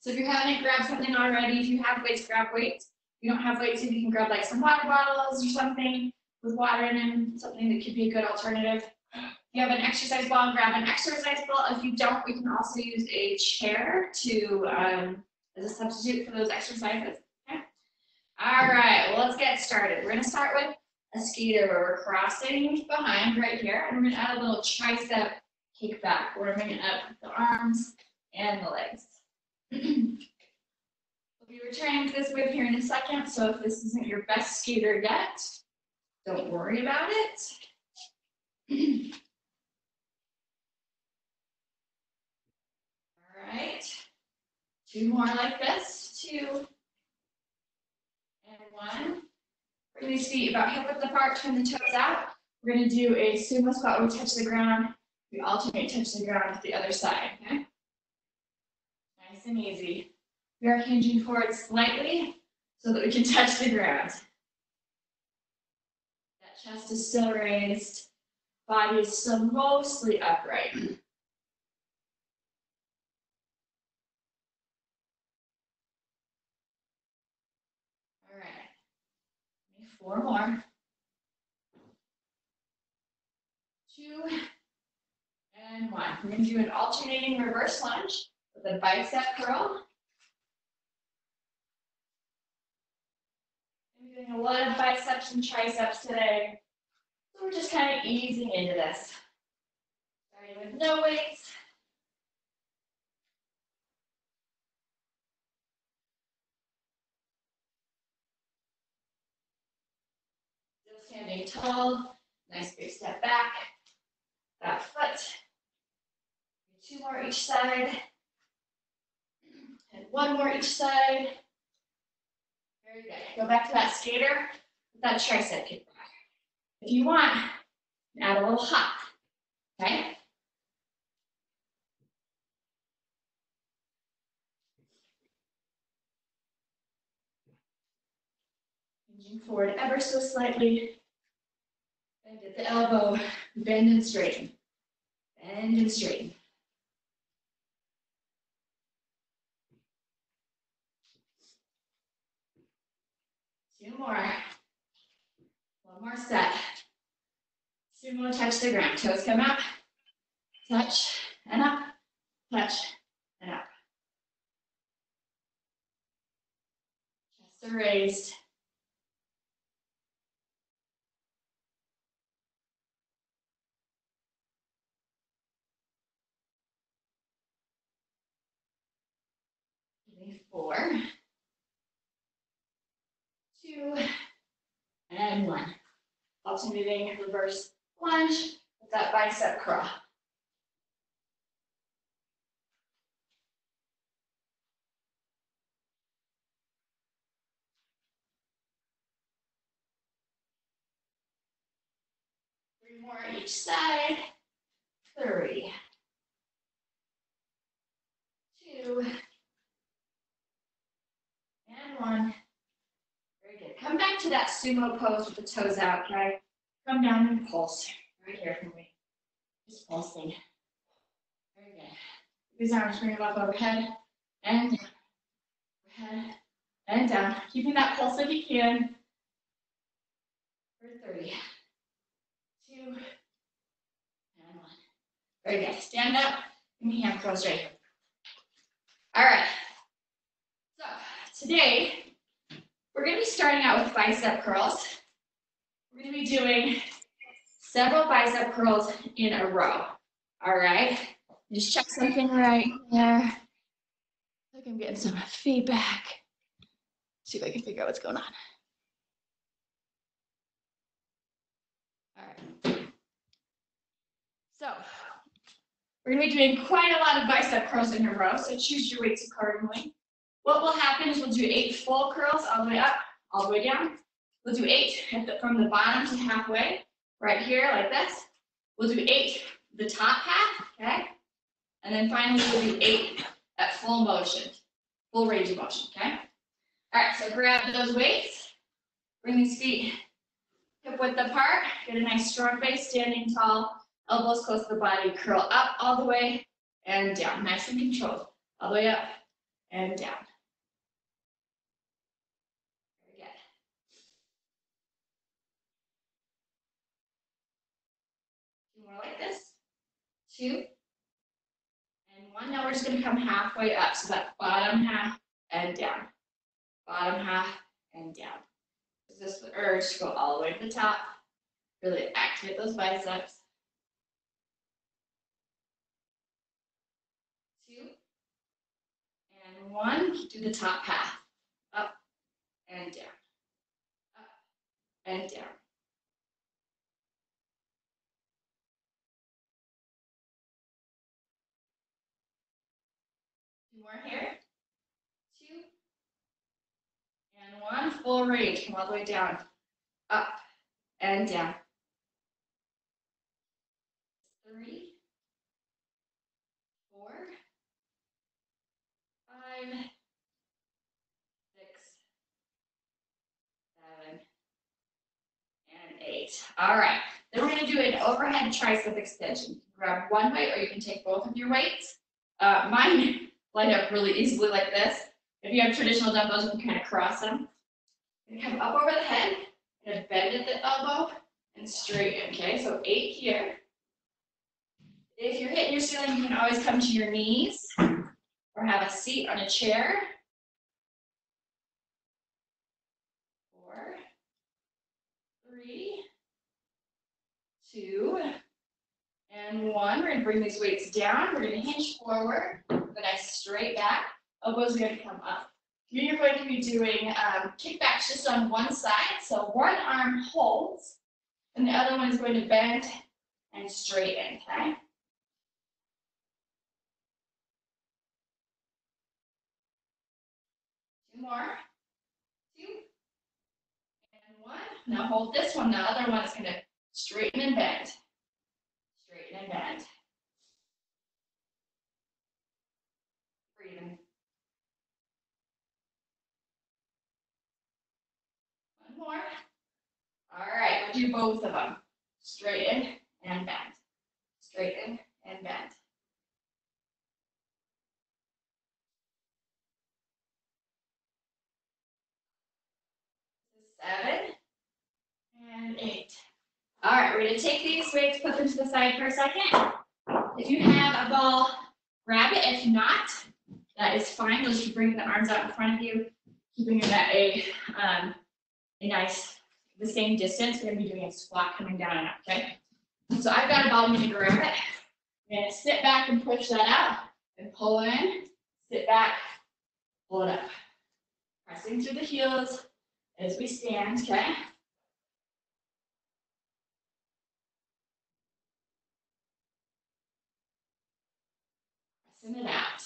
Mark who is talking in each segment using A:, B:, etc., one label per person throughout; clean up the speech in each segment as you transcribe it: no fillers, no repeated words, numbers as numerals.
A: So if you haven't grabbed something already, if you have weights, grab weights. If you don't have weights, if you can grab like some water bottles or something with water in them, something that could be a good alternative. If you have an exercise ball, grab an exercise ball. If you don't, we can also use a chair to as a substitute for those exercises. Okay. All right, well, let's get started. We're gonna start with a skater where we're crossing behind right here, and we're gonna add a little tricep kick back, warming up the arms and the legs. We'll be returning to this move here in a second, so if this isn't your best skater yet, don't worry about it. All right, 2 more like this, 2 and 1. Bring these feet about hip width apart, turn the toes out. We're gonna do a sumo squat where we touch the ground. We alternate touch the ground with the other side, okay? Nice and easy. We are hinging forward slightly so that we can touch the ground. That chest is still raised. Body is still mostly upright. All right. 4 more. 2 and 1. We're going to do an alternating reverse lunge with a bicep curl. I'm doing a lot of biceps and triceps today, so we're just kind of easing into this. Starting with no weights. Still standing tall. Nice big step back. That foot. 2 more each side. And 1 more each side. Very good. Go back to that skater with that tricep kick back. If you want, add a little hop. Okay? Hinging forward ever so slightly. Bend at the elbow. Bend and straighten. Bend and straighten. Two more. 1 more set. Sumo, touch the ground. Toes come up. Touch and up. Touch and up. Chest are raised. Give me 4. 2 and 1. Alternating reverse lunge with that bicep curl. Three more each side. 3, 2 and 1. Very good. Come back to that sumo pose with the toes out, okay? Come down and pulse right here for me. Just pulsing. Very good. These arms bring them up overhead and down. Overhead and down. Keeping that pulse if you can. For 3, 2 and 1. Very good. Stand up and hand curls right here. All right. So today we're going to be starting out with bicep curls. We're going to be doing several bicep curls in a row. All right. Just check something right there. Look, I'm getting some feedback. See if I can figure out what's going on. All right. So we're going to be doing quite a lot of bicep curls in a row, so choose your weights accordingly. What will happen is we'll do 8 full curls all the way up, all the way down. We'll do 8 from the bottom to halfway, right here like this. We'll do 8 the top half, okay? And then finally we'll do 8 at full motion, full range of motion, okay? All right, so grab those weights, bring these feet hip width apart, get a nice strong base, standing tall, elbows close to the body, curl up all the way and down, nice and controlled, all the way up and down. Very good. 2 more like this. 2 and 1. Now we're just going to come halfway up. So that bottom half and down. Bottom half and down. This is the urge to go all the way to the top. Really activate those biceps. 2 and 1. Do the top half. Up and down. Up and down. 2 more here. 2 and 1. Full range. Come all the way down. Up and down. 3, 4, 5, 6, 7, and 8. All right. Then we're going to do an overhead tricep extension. Grab one weight, or you can take both of your weights. Mine line up really easily like this. If you have traditional dumbbells, you can kind of cross them. And come up over the head, and bend at the elbow, and straighten. Okay, so 8 here. If you're hitting your ceiling, you can always come to your knees, or have a seat on a chair. 4, 3, 2, and 1. We're going to bring these weights down. We're going to hinge forward, the nice straight back. Elbows are going to come up. You're going to be doing kickbacks just on one side. So one arm holds, and the other one is going to bend and straighten, okay? Two more. 2 and 1. Now hold this one. The other one is going to straighten and bend. Straighten and bend. Breathing. 1 more. All right, we'll do both of them. Straighten and bend. Straighten and bend. 7 and 8. All right, we're going to take these weights, put them to the side for a second. If you have a ball, grab it. If not, that is fine. You'll just bring the arms out in front of you, keeping them at a nice, the same distance. We're going to be doing a squat coming down and up, okay? So I've got a ball, I'm going to grab it. I'm going to sit back and push that out and pull in, sit back, pull it up. Pressing through the heels as we stand, okay? Pressing it out.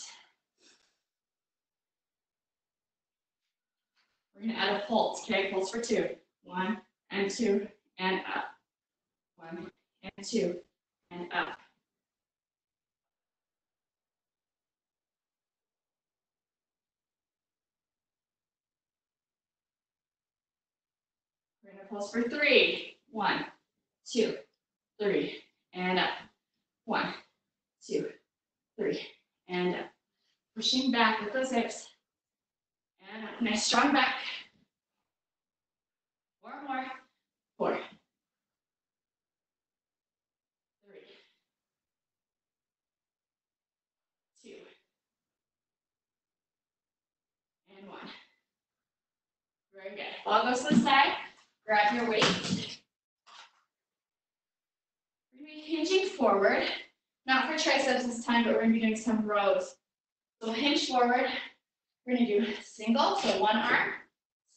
A: We're going to add a pulse, okay? Pulse for 2. 1 and 2 and up. 1 and 2 and up. We're going to pulse for 3. 1, 2, 3, and up. 1, 2, 3, and up. Pushing back with those hips. And up. Nice strong back. 4 more. 4, 3, two, and 1. Very good. Ball goes to the side. Grab your weight. We're going to be hinging forward. Not for triceps this time, but we're going to be doing some rows. So hinge forward. We're going to do single, so one arm,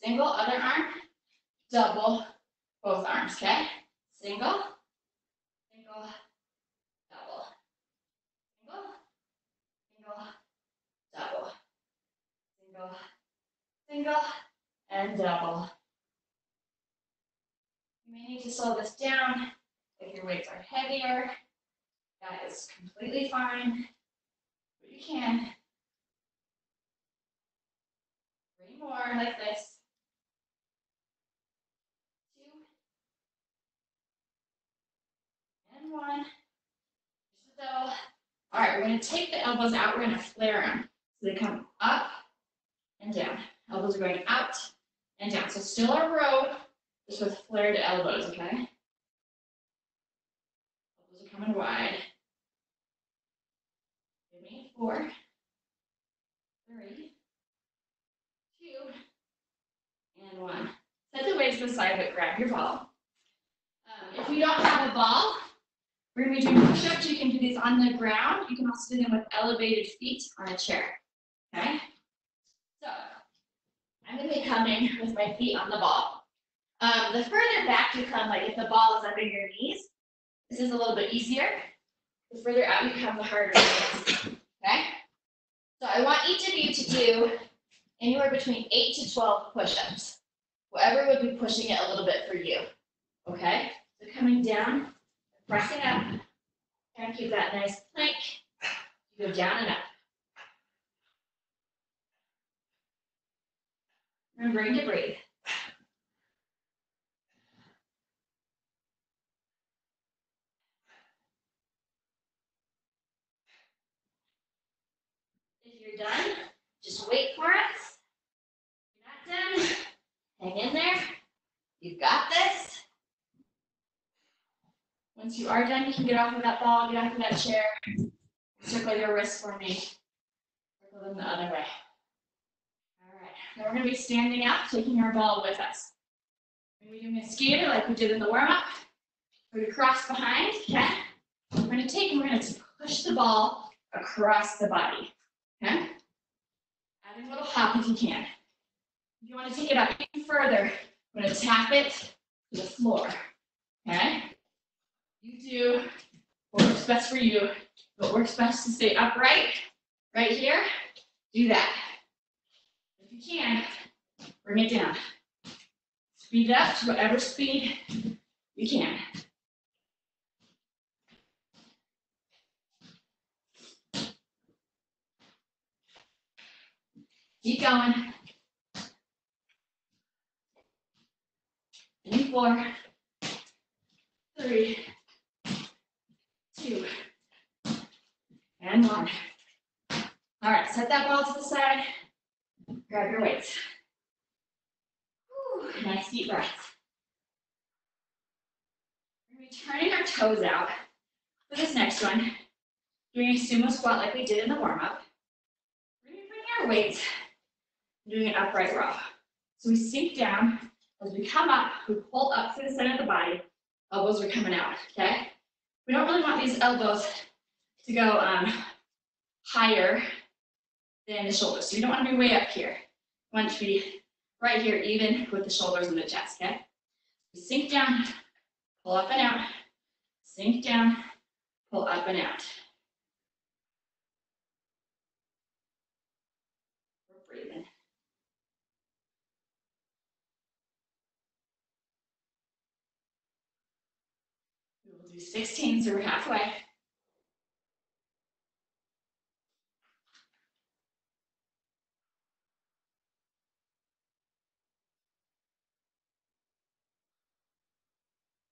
A: single, other arm, double, both arms, okay? Single, single, double, single, single, double, single, single, and double. You may need to slow this down if your weights are heavier. That is completely fine, but you can. 3 more like this. 2 and 1. Just the double. All right, we're going to take the elbows out. We're going to flare them. So they come up and down. Elbows are going out and down. So still a row, just with flared elbows, okay? Elbows are coming wide. Give me 4, 3, 2, and 1. Set the weights to the side, but grab your ball. If you don't have a ball, we're going to be doing push-ups. You can do these on the ground. You can also do them with elevated feet on a chair. Okay? So, I'm going to be coming with my feet on the ball. The further back you come, like if the ball is under your knees, this is a little bit easier. The further out you come, the harder it is. Okay? So I want each of you to do anywhere between 8 to 12 push-ups. Whatever would be pushing it a little bit for you. Okay? So coming down, pressing up, try and keep that nice plank. You go down and up. Remembering to breathe. If you're done, just wait for us. If you're not done, hang in there. You've got this. Once you are done, you can get off of that ball, get off of that chair. Circle your wrists for me. Circle them the other way. All right. Now we're going to be standing up, taking our ball with us. We're going to be doing a skater like we did in the warm-up. We're going to cross behind, okay? We're going to take and we're going to push the ball across the body, okay? Adding a little hop if you can. If you want to take it up even further, I'm going to tap it to the floor, okay? You do what works best for you. What works best to stay upright, right here, do that. If you can, bring it down. Speed it up to whatever speed you can. Keep going. 4, 3, 2, and 1. All right, set that ball to the side. Grab your weights. Whew, nice deep breath. We're going to be turning our toes out for this next one. Doing a sumo squat like we did in the warm-up. We're going to bring our weights, doing an upright row. So we sink down. As we come up, we pull up to the center of the body. Elbows are coming out, okay? We don't really want these elbows to go higher than the shoulders. So you don't want to be way up here. You want it to be right here, even with the shoulders and the chest, okay? We sink down, pull up and out. Sink down, pull up and out. We're breathing. We will do 16, so we're halfway.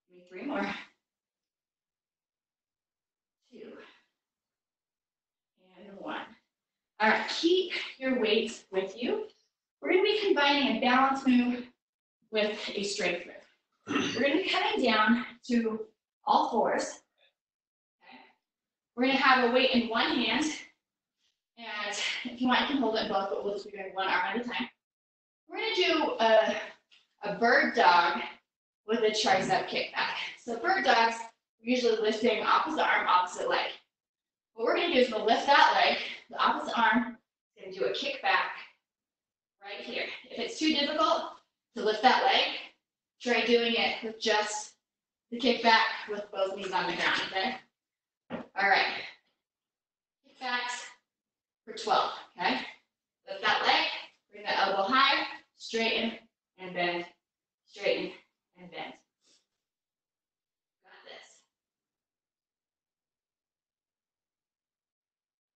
A: Give me 3 more. 2. And 1. All right, keep your weights with you. We're going to be combining a balance move with a strength move. We're going to be coming down to all fours. Okay. We're going to have a weight in one hand. And if you want, you can hold it in both, but we'll just be doing one arm at a time. We're going to do a bird dog with a tricep kickback. So bird dogs, we're usually lifting opposite arm, opposite leg. What we're going to do is we'll lift that leg, the opposite arm is going to do a kickback right here. If it's too difficult to lift that leg, try doing it with just the kickback with both knees on the ground, okay? All right. Kickbacks for 12, okay? Lift that leg, bring the elbow high, straighten and bend, straighten and bend. Got this.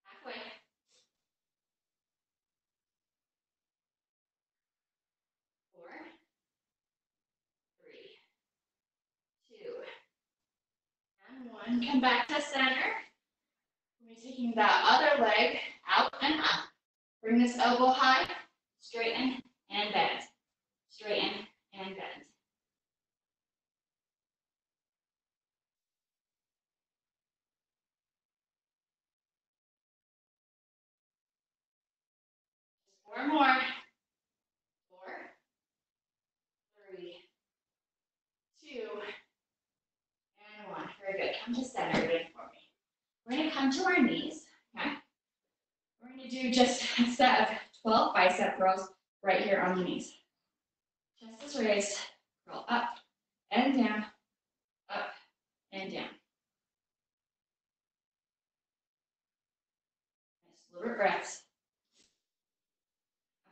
A: Halfway. 4, 3, 2, and 1. Come back to center. We're taking that other leg out and up. Bring this elbow high, straighten and bend. Straighten and bend. Four more. 4, 3, 2, and 1. Very good. Come to center again for me. We're going to come to our knees. Okay. We're going to do just a set of 12 bicep curls right here on the knees. Chest is raised. Curl up and down, up and down. Nice deliberate breaths.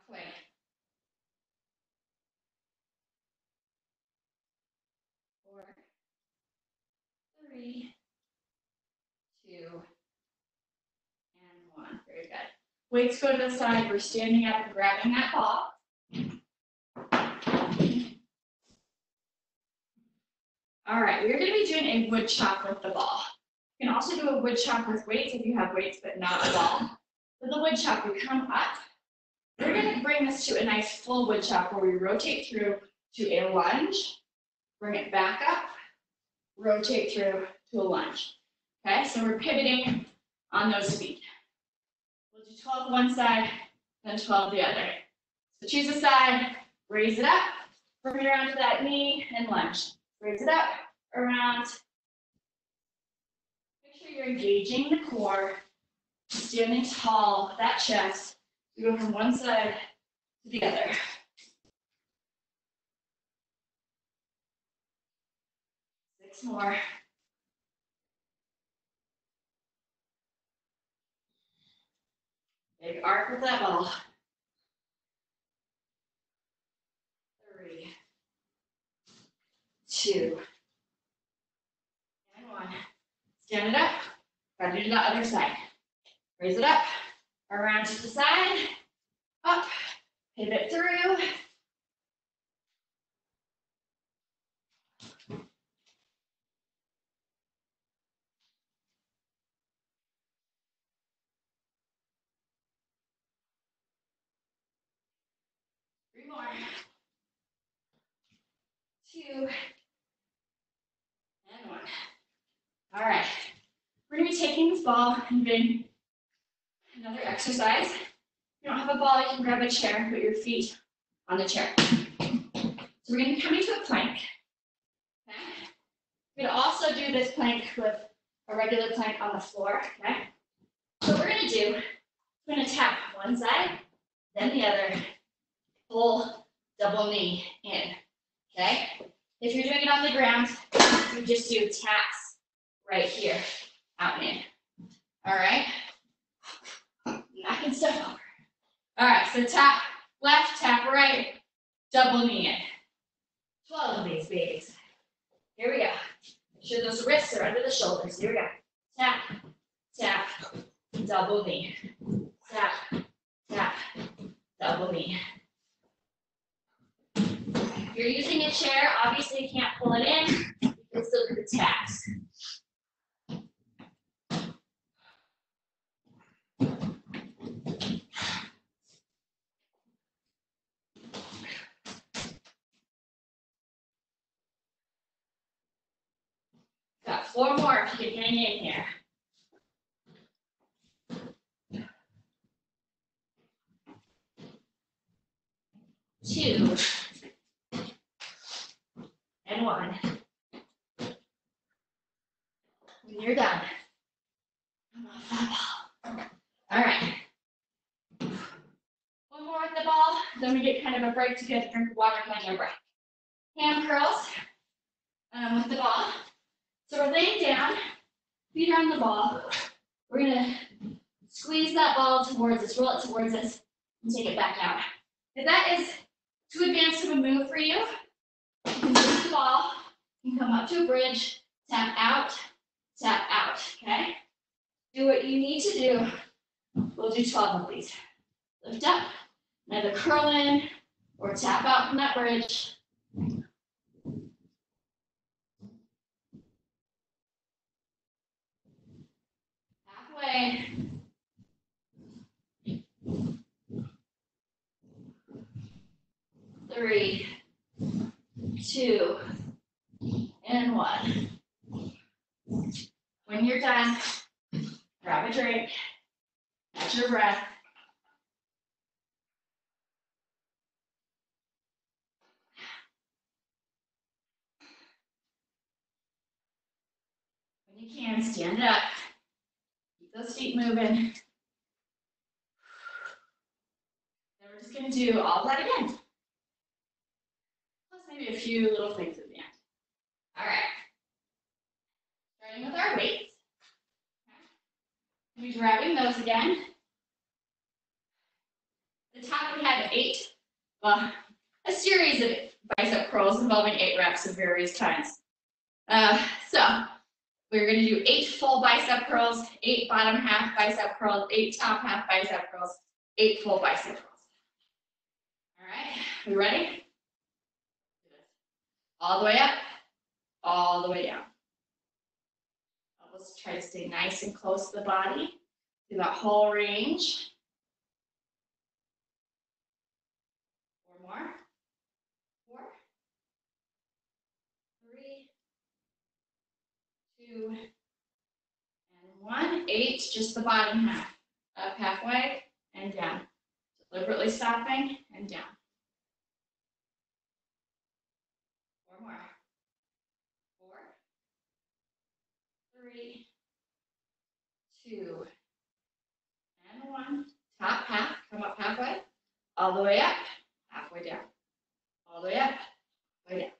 A: Halfway. 4, 3, 2, and 1. Very good. Weights go to the side. We're standing up and grabbing that ball. All right, we're going to be doing a wood chop with the ball. You can also do a wood chop with weights if you have weights but not a ball. With the wood chop, we come up. We're going to bring this to a nice full wood chop where we rotate through to a lunge, bring it back up, rotate through to a lunge. Okay, so we're pivoting on those feet. We'll do 12 one side, then 12 the other. So choose a side, raise it up, bring it around to that knee, and lunge. Raise it up, around. Make sure you're engaging the core, standing tall, that chest. We go from one side to the other. Six more. Big arc with that ball. 3, 2, and 1. Stand it up. Got to do the other side. Raise it up, around to the side, up, pivot through. Three more. 2, and 1. All right. We're going to be taking this ball and doing another exercise. If you don't have a ball, you can grab a chair and put your feet on the chair. So we're going to be coming to a plank. Okay? We're going to also do this plank with a regular plank on the floor. Okay? So what we're going to do, we're going to tap one side, then the other, full double knee in. Okay? If you're doing it on the ground, you just do taps right here, out and in. All right? Knocking stuff over. All right, so tap left, tap right, double knee in. 12 of these babies. Here we go. Make sure those wrists are under the shoulders. Here we go. Tap, tap, double knee. Tap, tap, double knee. If you're using a chair, obviously you can't pull it in. You can still do the taps. Got 4 more if you can hang in here. 2, and 1. When you're done, come off that ball. All right. One more with the ball, then we get kind of a break to get a drink of water, catch our breath. Hand curls with the ball. So we're laying down, feet are on the ball. We're gonna squeeze that ball towards us, roll it towards us, and take it back out. If that is too advanced of a move for you, you can move the ball, you can come up to a bridge, tap out, okay? Do what you need to do. We'll do 12 of these. Lift up, either curl in or tap out from that bridge. Halfway. 2, and 1. When you're done, grab a drink, catch your breath. When you can, stand up. Keep those feet moving. Then we're just going to do all that again. Plus maybe a few little things at the end. All right. Starting with our weights. We'll be grabbing those again. At the top we had 8, well, a series of bicep curls involving 8 reps of various kinds. So we're going to do 8 full bicep curls, 8 bottom half bicep curls, 8 top half bicep curls, 8 full bicep curls. All right, we ready? All the way up, all the way down. Let's try to stay nice and close to the body through that whole range. 4 more. 4, 3, 2, and 1. 8, just the bottom half. Up halfway and down. Deliberately stopping and down. 4 more. 4, 3, 2, and 1. Top half, come up halfway, all the way up, halfway down. All the way up, way down.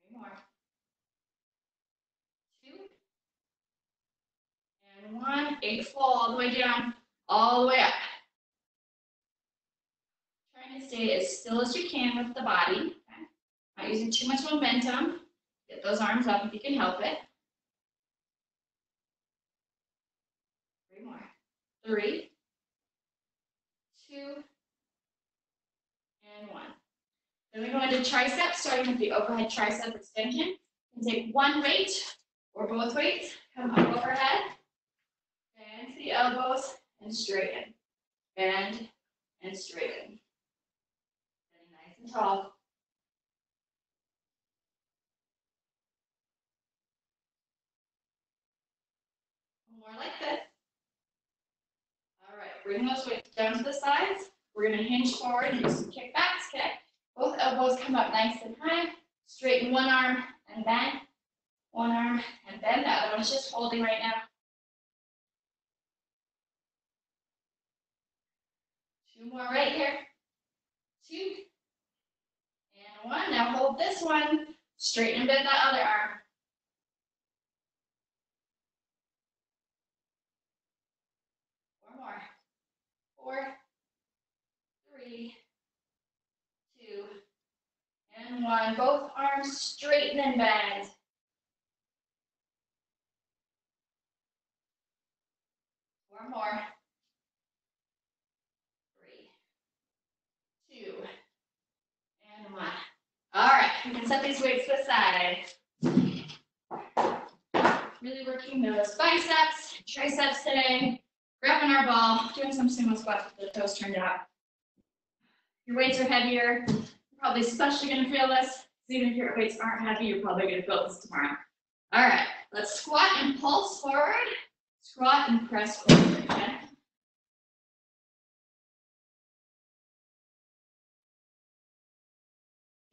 A: 3 more. 2, and 1. 8 full, all the way down, all the way up. Trying to stay as still as you can with the body. Okay? Not using too much momentum. Get those arms up if you can help it. 3 more. 3, 2, and 1. Then we go into triceps, starting with the overhead tricep extension. You can take one weight or both weights, come up overhead, bend to the elbows, and straighten. Bend and straighten. Getting nice and tall. More like this. All right, bring those weights down to the sides. We're going to hinge forward and do some kickbacks, okay? Both elbows come up nice and high. Straighten one arm and bend. One arm and bend. The other one's just holding right now. 2 more right here. 2, and 1. Now hold this one. Straighten and bend that other arm. 4 more. 4, 3, 2, and 1. Both arms straighten and bend. 4 more. 3, 2, and 1. All right, you can set these weights to the side. Really working those biceps, triceps today. Grabbing our ball, doing some sumo squats with the toes turned out. Your weights are heavier. You're probably especially going to feel this. Even if your weights aren't heavy, you're probably going to feel this tomorrow. All right, let's squat and pulse forward. Squat and press forward, okay?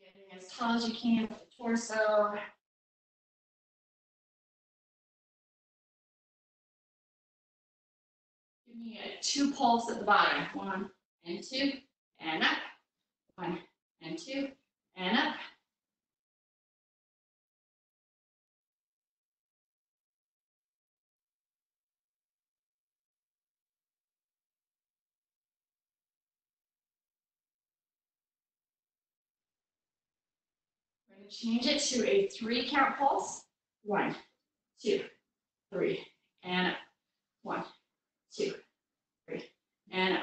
A: Getting as tall as you can with the torso. Give me a 2 pulse at the bottom. 1 and 2, and up. 1 and 2, and up. We're going to change it to a 3 count pulse. 1, 2, 3, and up. 1, 2, 3, and up.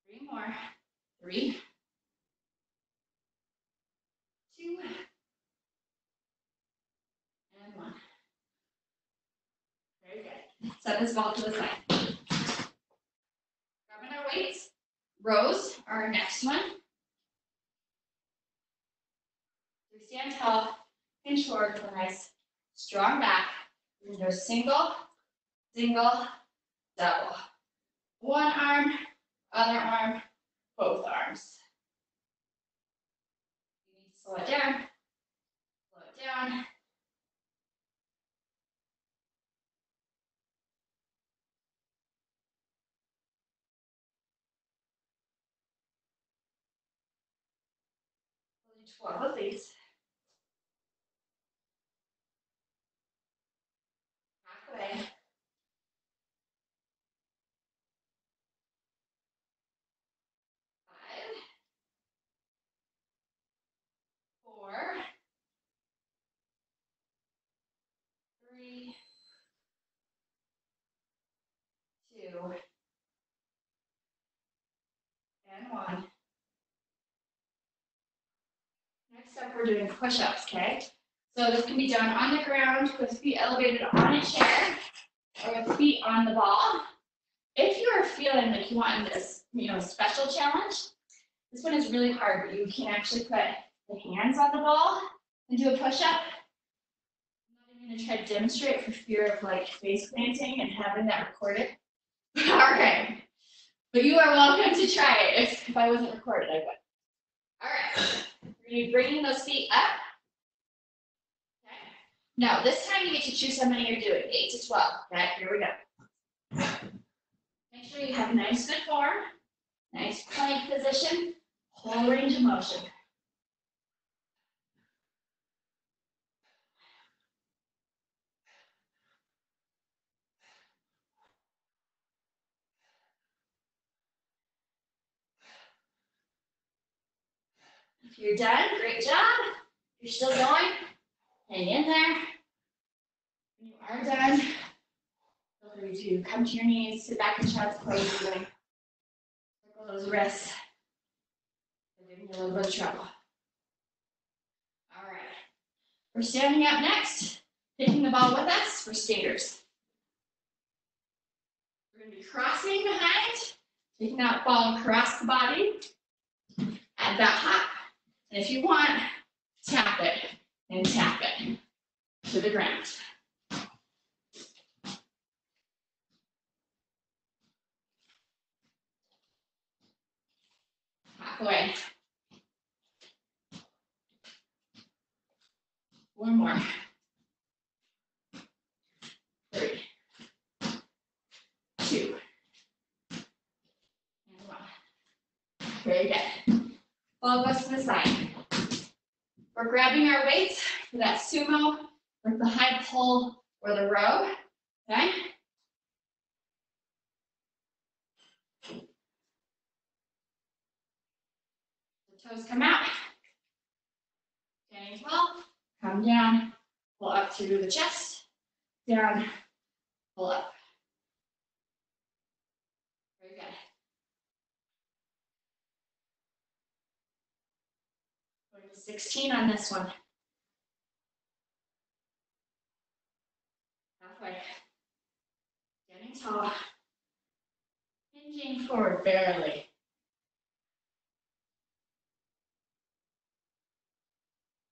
A: 3 more. 3, 2, this ball to the side. Grabbing our weights. Rows are our next one. We stand tall, hinge forward with a nice strong back. We're going to do single, single, double. One arm, other arm, both arms. You need to slow it down. Slow it down. We'll do 12 of these. Halfway. 5, 4, 3, 2, and 1. Next up, we're doing push-ups, okay? So this can be done on the ground with feet elevated on a chair or with feet on the ball. If you are feeling like you want this, special challenge, this one is really hard, but you can actually put the hands on the ball and do a push-up. I'm not even gonna try to demonstrate for fear of like face planting and having that recorded. All right, but you are welcome to try it. If I wasn't recorded, I would. All right, we're gonna be bringing those feet up. Okay. Now this time you get to choose how many you're doing, 8 to 12. Okay, here we go. Make sure you have nice good form, nice plank position, whole range of motion. If you're done, great job. If you're still going, hang in there. When you are done, feel free to come to your knees, sit back in child's pose, circle those wrists. They're giving you a little bit of trouble. All right. We're standing up next, taking the ball with us for skaters. We're going to be crossing behind, taking that ball across the body, add that hop. And if you want, tap it and tap it to the ground. Halfway. One more. 3, 2, and 1. Very good. Ball goes to the side. We're grabbing our weights for that sumo, or the high pull, or the row. Okay? The toes come out. Standing tall. Come down. Pull up through the chest. Down. Pull up. Very good. Going to 16 on this one. Halfway. Standing tall. Hinging forward barely.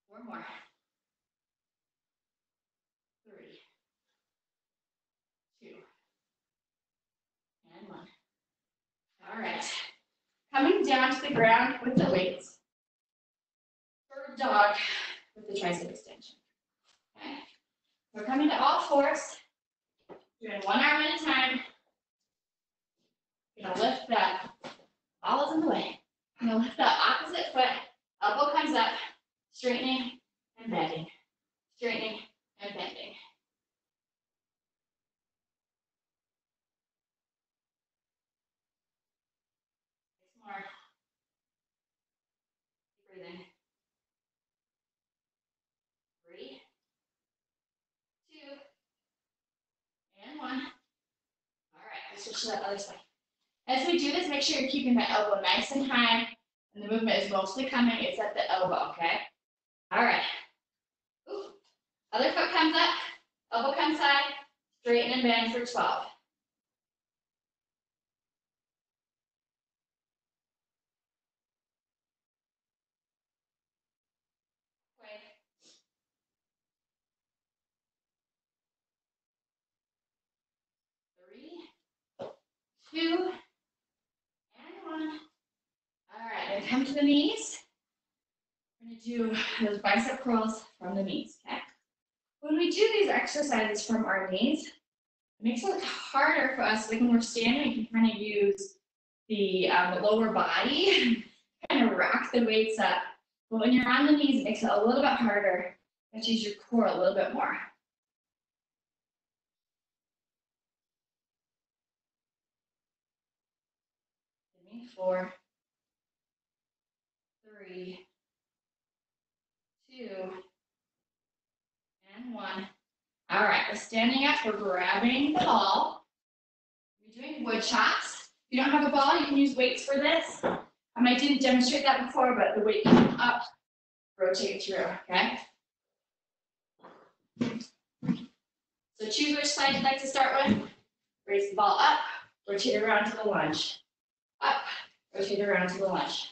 A: One more. 3, 2, and 1. All right. Coming down to the ground with the weights. Bird dog with the tricep extension. Okay. We're coming to all fours. Doing one arm at a time. You're gonna lift that. Ball is in the way. You're gonna lift that opposite foot. Elbow comes up. Straightening and bending. Straightening and bending. More. Keep breathing. 3, 2, and 1. All right, let's switch to that other side. As we do this, make sure you're keeping that elbow nice and high, and the movement is mostly coming. It's at the elbow, okay? All right. Ooh. Other foot comes up, elbow comes high, straighten and bend for 12. come to the knees. We're going to do those bicep curls from the knees, okay? When we do these exercises from our knees, it makes it harder for us. Like when we're standing, we can kind of use the lower body, kind of rack the weights up. But when you're on the knees, it makes it a little bit harder. You have to use your core a little bit more. Give me 4, 3, 2, and 1. All right, we're standing up, we're grabbing the ball. You're doing wood chops. If you don't have a ball, you can use weights for this. I didn't demonstrate that before, but the weight can come up, rotate through, okay? So choose which side you'd like to start with. Raise the ball up, rotate around to the lunge. Up, rotate around to the lunge.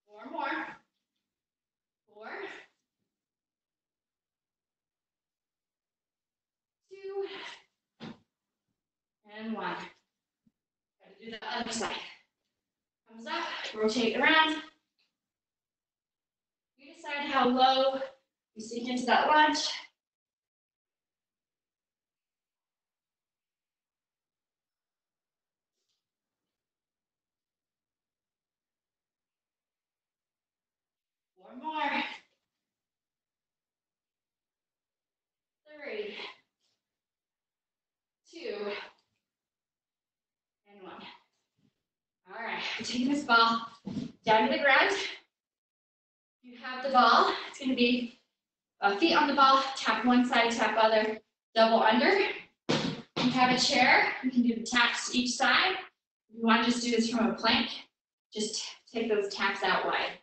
A: Four more. 4, 2, and 1. Got to do the other side. Comes up, rotate around. You decide how low you sink into that lunge. Four more. 3, 2, and 1. All right, we're taking this ball down to the ground. You have the ball. It's going to be feet on the ball, tap one side, tap other, double under. You have a chair. You can do the taps each side. If you want to just do this from a plank, just take those taps out wide.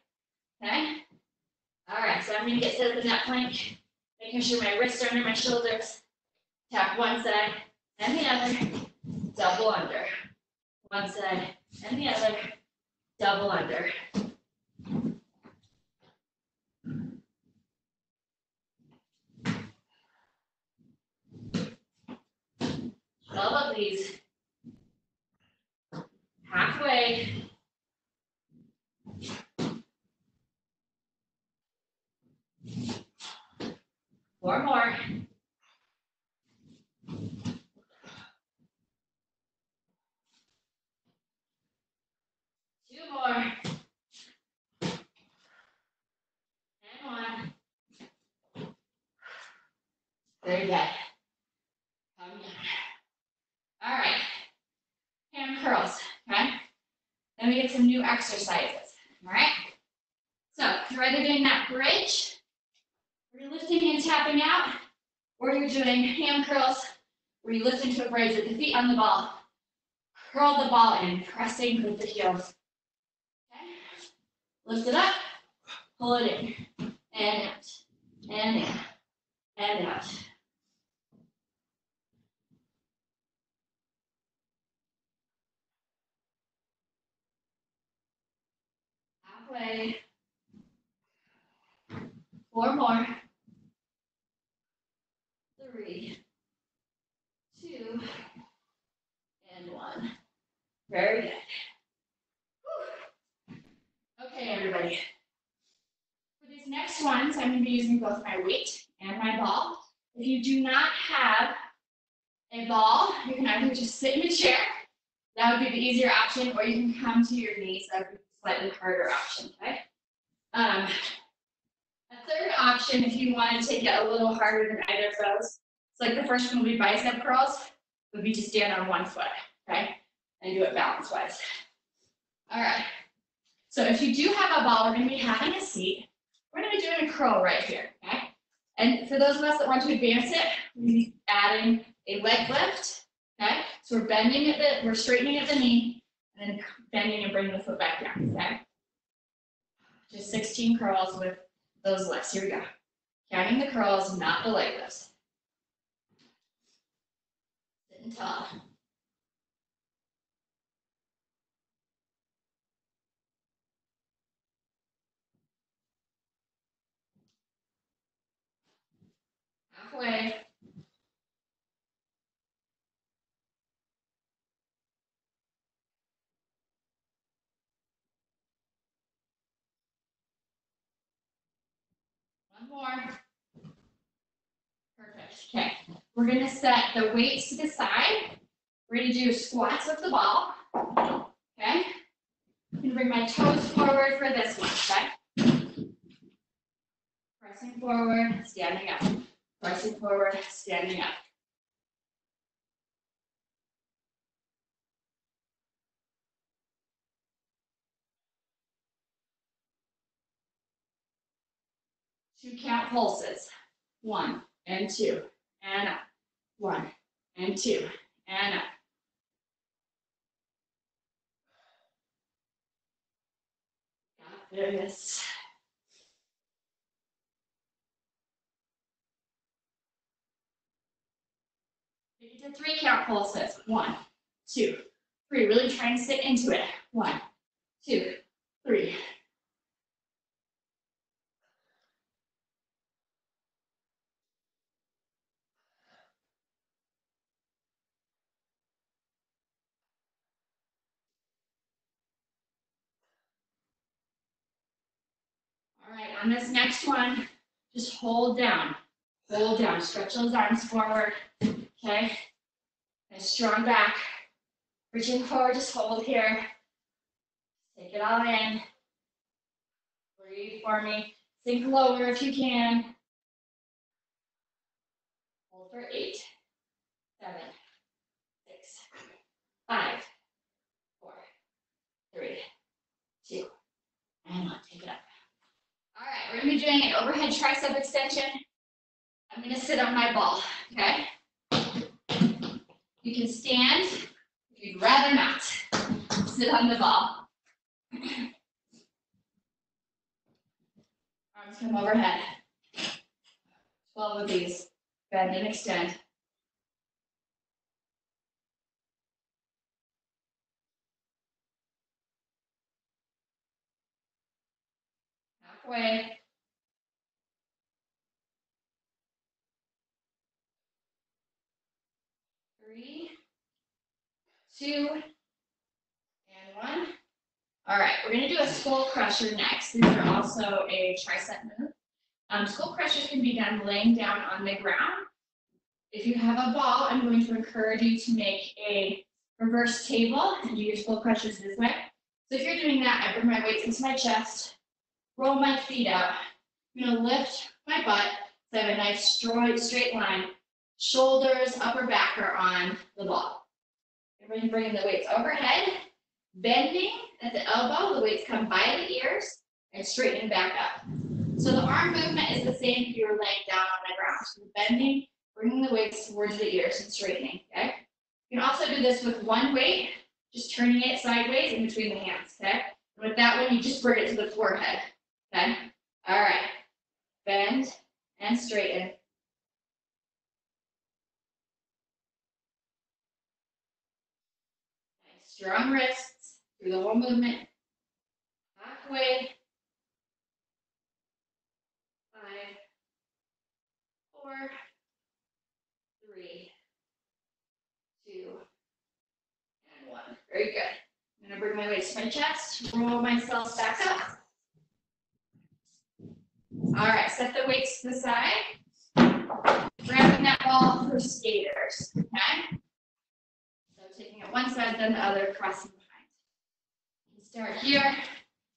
A: Okay? All right, so I'm going to get set up in that plank, making sure my wrists are under my shoulders. Tap one side and the other, double under. One side and the other, double under. All of these. Halfway. Four more. 2 more. And 1. Very good. Come down. All right. Hand curls, okay? Then we get some new exercises, all right? So you're either doing that bridge, where you're lifting and tapping out, or you're doing hand curls, where you lift into a bridge with the feet on the ball. Curl the ball in, pressing with the heels. Okay? Lift it up, pull it in, and out, and in, and out. Halfway. 4 more. 3, 2, and 1. Very good. Whew. Okay, everybody. For these next ones, I'm going to be using both my weight and my ball. If you do not have a ball, you can either just sit in a chair. That would be the easier option, or you can come to your knees. That would be the slightly harder option, okay? A third option, if you want to take it a little harder than either of those, it's like the first one will be bicep curls, would be to stand on one foot, okay? And do it balance-wise. All right. So if you do have a ball, we're going to be having a seat. We're going to be doing a curl right here, okay? And for those of us that want to advance it, we're going to be adding a leg lift, okay? So we're bending at we're straightening at the knee, and then bending and bringing the foot back down, okay? Just 16 curls with those lifts. Here we go. Counting the curls, not the leg lifts. Sitting tall. Halfway. One more. Perfect. Okay. We're going to set the weights to the side. We're going to do squats with the ball. Okay. I'm going to bring my toes forward for this one. Okay. Pressing forward, standing up. Pressing forward, standing up. Two count pulses. 1 and 2 and up. 1 and 2 and up. Got this. Take it to 3 count pulses. 1, 2, 3. Really try and sit into it. 1, 2, 3. All right, on this next one, just hold down. Hold down. Stretch those arms forward. Okay? And strong back. Reaching forward, just hold here. Take it all in. Breathe for me. Sink lower if you can. Hold for 8, 7, 6, 5, 4, 3, 2, and 1. Take it up. All right, we're going to be doing an overhead tricep extension. I'm going to sit on my ball, okay? You can stand if you'd rather not. Sit on the ball. Arms come overhead. 12 of these. Bend and extend. Halfway. 3, 2, and 1. All right, we're going to do a skull crusher next. These are also a tricep move. Skull crushers can be done laying down on the ground. If you have a ball, I'm going to encourage you to make a reverse table and do your skull crushers this way. So if you're doing that, I bring my weights into my chest, roll my feet out. I'm going to lift my butt so I have a nice straight line. Shoulders, upper back are on the ball. I'm going to bring the weights overhead, bending at the elbow. The weights come by the ears and straighten back up. So the arm movement is the same if you were laying down on the ground. So bending, bringing the weights towards the ears and straightening, okay? You can also do this with one weight, just turning it sideways in between the hands, okay? And with that one, you just bring it to the forehead, okay? All right, bend and straighten. Nice, strong wrists through the whole movement. Halfway. 5, 4, 3, 2, and 1. Very good. I'm going to bring my weights to my chest, roll myself back up. All right, set the weights to the side. Grabbing that ball for skaters, okay? So taking it one side, then the other, crossing behind. You can start here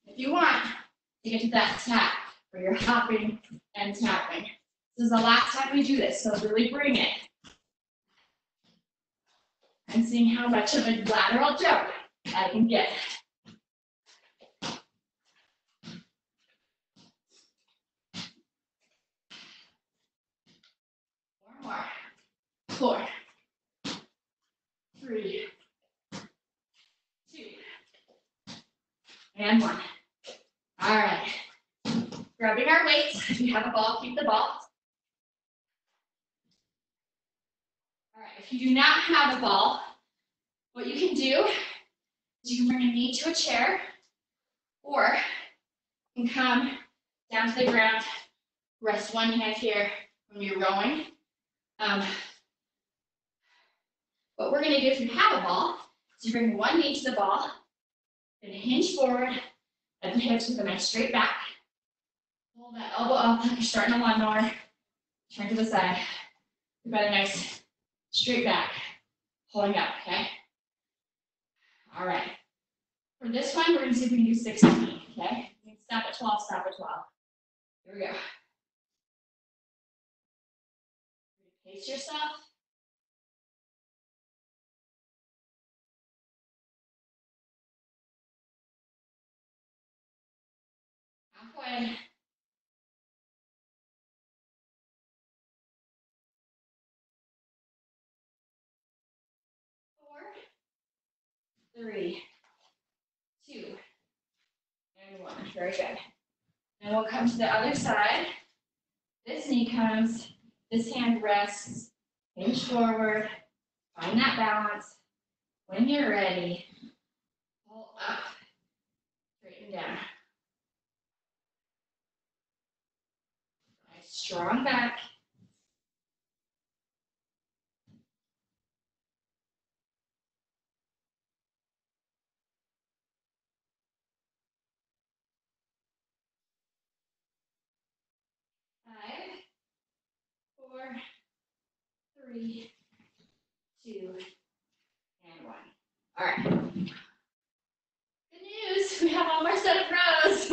A: if you want to get to that tap where you're hopping and tapping. This is the last time we do this, so really bring it. I'm seeing how much of a lateral jump I can get. More. 4, 3, 2, and 1. All right. Grabbing our weights. If you have a ball, keep the ball. All right. If you do not have a ball, what you can do is you can bring a knee to a chair, or you can come down to the ground, rest one hand here when you're rowing, What we're going to do if you have a ball is you bring one knee to the ball, and hinge forward, let the hips with a nice straight back. Hold that elbow up like you're starting a lawnmower. Turn to the side. We've got a nice straight back. Pulling up, okay? All right. For this one, we're going to see if we can do 16, okay? You can stop at 12, stop at 12. Here we go. Pace yourself. Halfway. 4, 3, 2, and 1. Very good. And we'll come to the other side. This knee comes, this hand rests, hinge forward, find that balance. When you're ready, pull up, straighten down. Nice, strong back. Five, 4, 3, 2, and 1. All right. Good news, we have one more set of rows.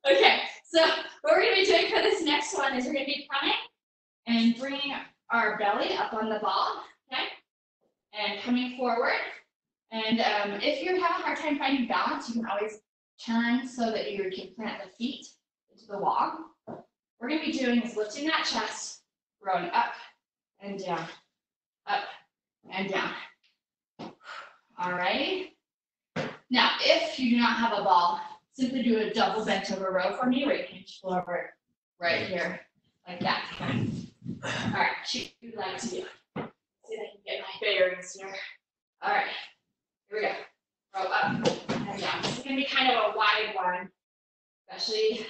A: Okay, so what we're going to be doing for this next one is we're going to be coming and bringing our belly up on the ball, okay? And coming forward. And if you have a hard time finding balance, you can always turn so that you can plant the feet into the wall. What we're going to be doing is lifting that chest, rowing up and down, up and down. All right. Now, if you do not have a ball, simply do a double bent over row for me, where you can forward right here, like that. Okay. All right, what you'd like to do. See if I can get my bearings here. All right, here we go. Row up and down. This is going to be kind of a wide one, especially if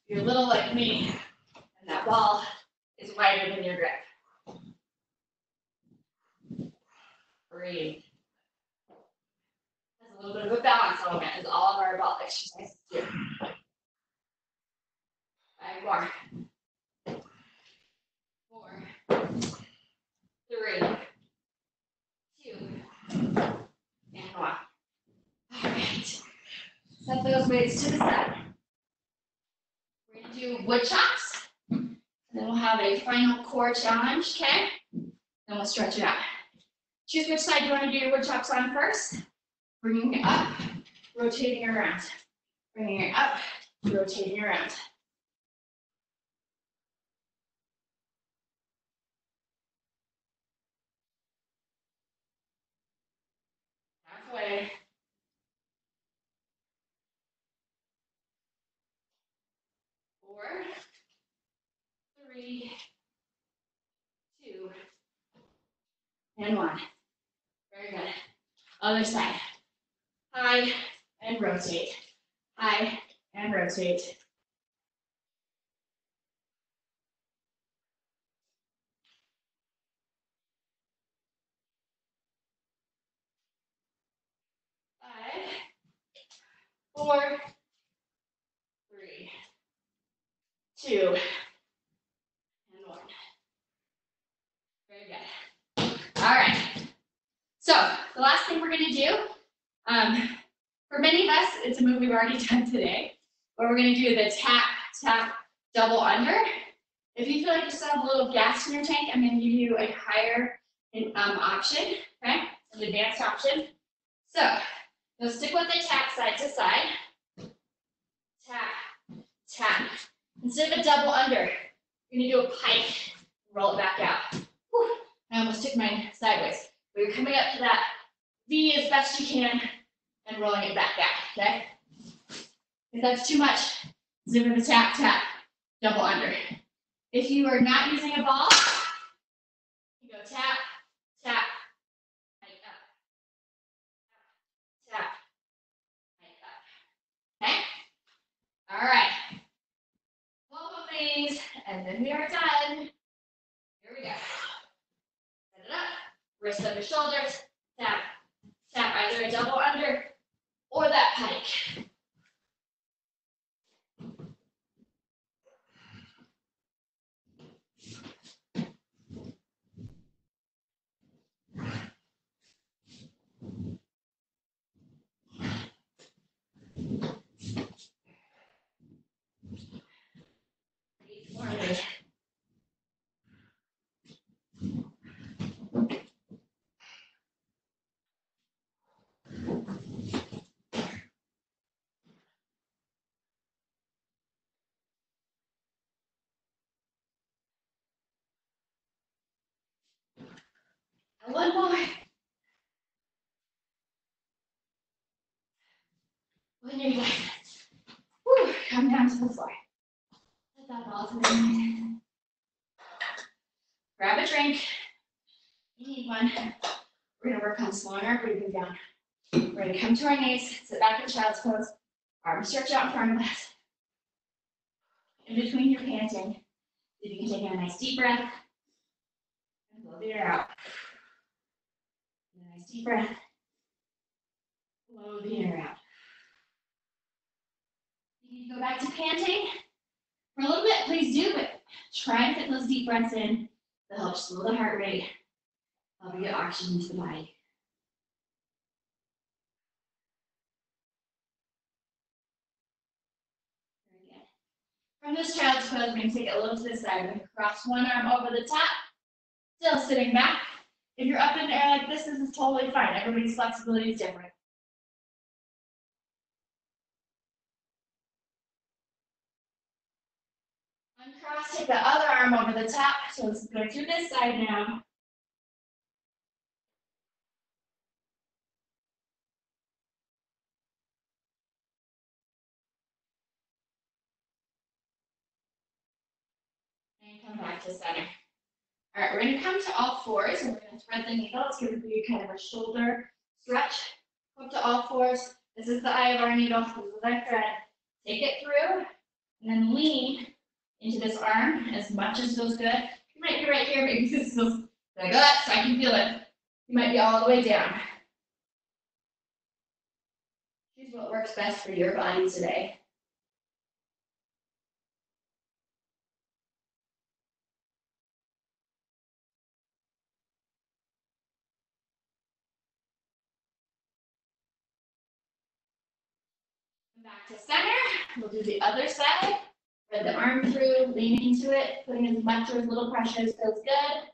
A: you're little like me, and that ball is wider than your grip. Breathe. Has a little bit of a balance element, as all of our ball exercises do. 5 more. 4, 3, 2, and 1. All right. Set those weights to the side. We're going to do wood chops. And then we'll have a final core challenge, okay? Then we'll stretch it out. Choose which side you want to do your wood chops on first. Bringing it up, rotating around. Bringing it up, rotating around. Halfway. 4, 3, 2, and 1. Very good. Other side. High and rotate. High and rotate. Five, 4, 3, 2, and 1. Very good. All right. So the last thing we're going to do, for many of us, it's a move we've already done today, but we're going to do the tap, tap, double under. If you feel like you still have a little gas in your tank, I'm going to give you a higher option, okay, an advanced option. So you'll stick with the tap side to side. Tap, tap. Instead of a double under, you're going to do a pike, roll it back out. Whew. I almost took mine sideways. But you're coming up to that V as best you can and rolling it back out, okay? If that's too much, zip with the tap, tap, double under. If you are not using a ball, you go tap, tap, hike up, tap, hike up, okay? All right. 12 of these, and then we are done. Here we go. Wrists under shoulders, tap, tap either a double under or that pike. And one more. When you're done, whew, come down to the floor. Let that ball to the side. Grab a drink. You need one. We're gonna work on slowing our breathing down. We're gonna come to our knees, sit back in child's pose, arms stretch out in front of us. In between your panting, if you can take in a nice deep breath and blow the air out. A nice deep breath. Blow the air out. You need to go back to panting for a little bit, please do, but try and fit those deep breaths in. They'll help slow the heart rate, help you get oxygen to the body. Very good. From this child's pose, we're going to take it a little to the side. We're going to cross one arm over the top, still sitting back. If you're up in the air like this is totally fine. Everybody's flexibility is different. Uncross, take the other arm over the top. So this is going to this side now. And come back to center. All right, we're going to come to all fours and we're going to thread the needle. It's going to be kind of a shoulder stretch. Come to all fours. This is the eye of our needle. This is our thread. Take it through and then lean into this arm as much as feels good. You might be right here, maybe this feels like that, so I can feel it. You might be all the way down. Choose what works best for your body today. Back to center. We'll do the other side. Thread the arm through, lean into it, putting as much or as little pressure as feels good.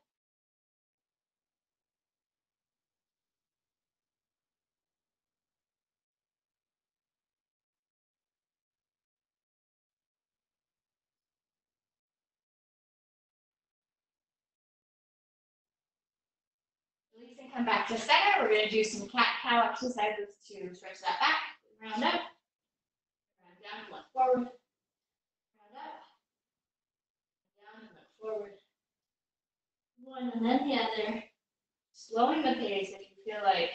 A: Release and come back to center. We're going to do some cat-cow exercises to stretch that back. Round up, round down, one forward, round up, down, and one forward. One and then the other. Slowing the pace if you feel like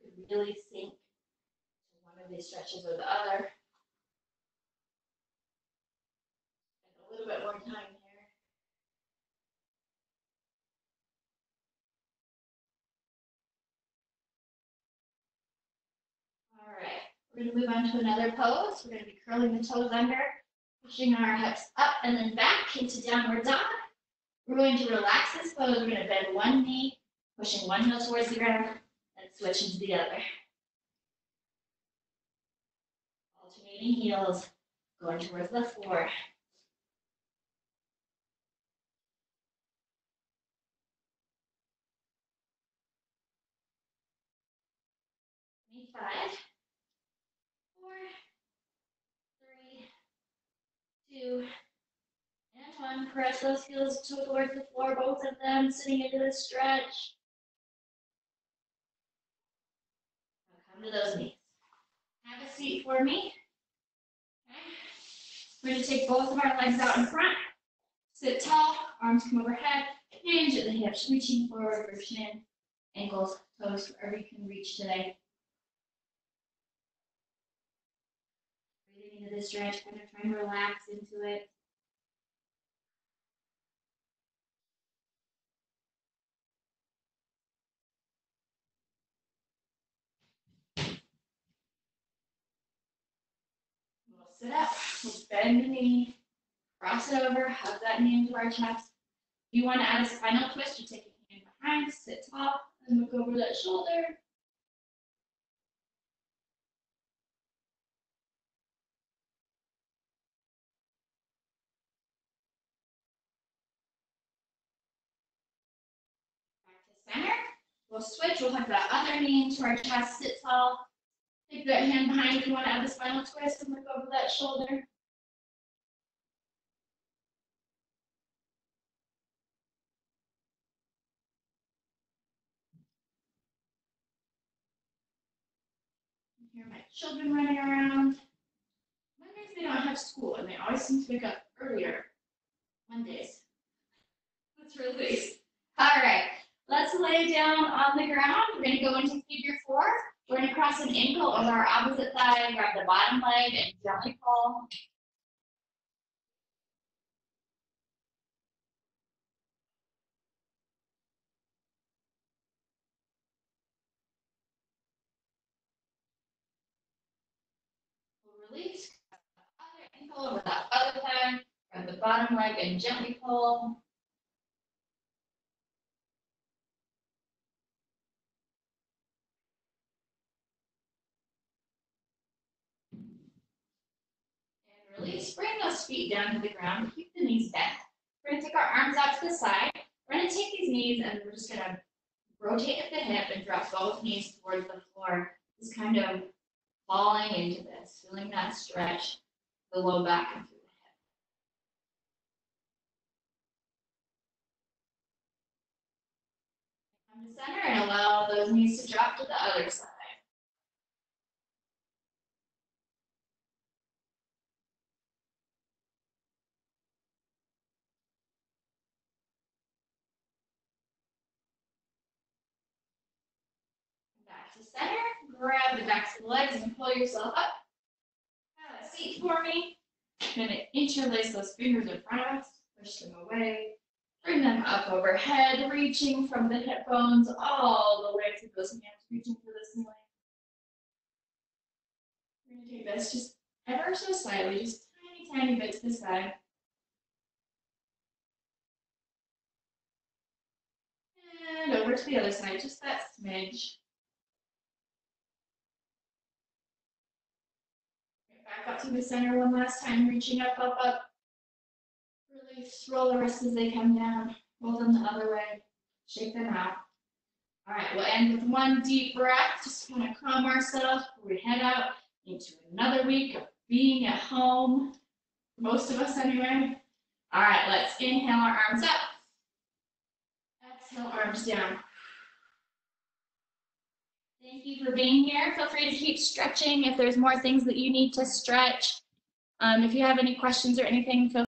A: you could really sink to one of these stretches or the other. And a little bit more time here. All right, we're going to move on to another pose. We're going to be curling the toes under, pushing our hips up and then back into downward dog. We're going to relax this pose. We're going to bend one knee, pushing one heel towards the ground, and switch into the other. Alternating heels, going towards the floor. Five, 4, 3, 2, and 1. Press those heels towards the floor, both of them sitting into the stretch. Now come to those knees. Have a seat for me. Okay. We're going to take both of our legs out in front. Sit tall, arms come overhead, hinge at the hips, reaching forward for shin, ankles, toes, wherever you can reach today. Breathing into this stretch, kind of trying to relax into it. Press it up. We'll bend the knee. Cross it over. Hug that knee into our chest. If you want to add a spinal twist, you take a hand behind, sit tall, and look over that shoulder. Center. We'll switch. We'll hug that other knee into our chest. Sit tall. Take that hand behind if you want to add the spinal twist and look over that shoulder. Hear my children running around. Mondays they don't have school and they always seem to wake up earlier. Mondays. Let's release. All right. Let's lay down on the ground. We're going to go into figure 4. We're going to cross an ankle over our opposite thigh, grab the bottom leg, and gently pull. We'll release. Other ankle over that other thigh, grab the bottom leg, and gently pull. Release. Bring those feet down to the ground. Keep the knees bent. We're going to take our arms out to the side. We're going to take these knees and we're just going to rotate at the hip and drop both knees towards the floor. Just kind of falling into this, feeling that stretch, the low back and through the hip. Come to center and allow those knees to drop to the other side. Back to center, grab the backs of the legs and pull yourself up. Have a seat for me. I'm going to interlace those fingers in front of us, push them away, bring them up overhead, reaching from the hip bones all the way to those hands, reaching for the ceiling. We're going to take this just ever so slightly, just tiny bit to the side. And over to the other side, just that smidge. Back up to the center one last time, reaching up, up, up. Release, roll the wrists as they come down. Roll them the other way. Shake them out. All right, we'll end with one deep breath. Just want to calm ourselves before we head out into another week of being at home. Most of us anyway. All right, let's inhale our arms up. Exhale, arms down. Thank you for being here. Feel free to keep stretching if there's more things that you need to stretch. If you have any questions or anything, feel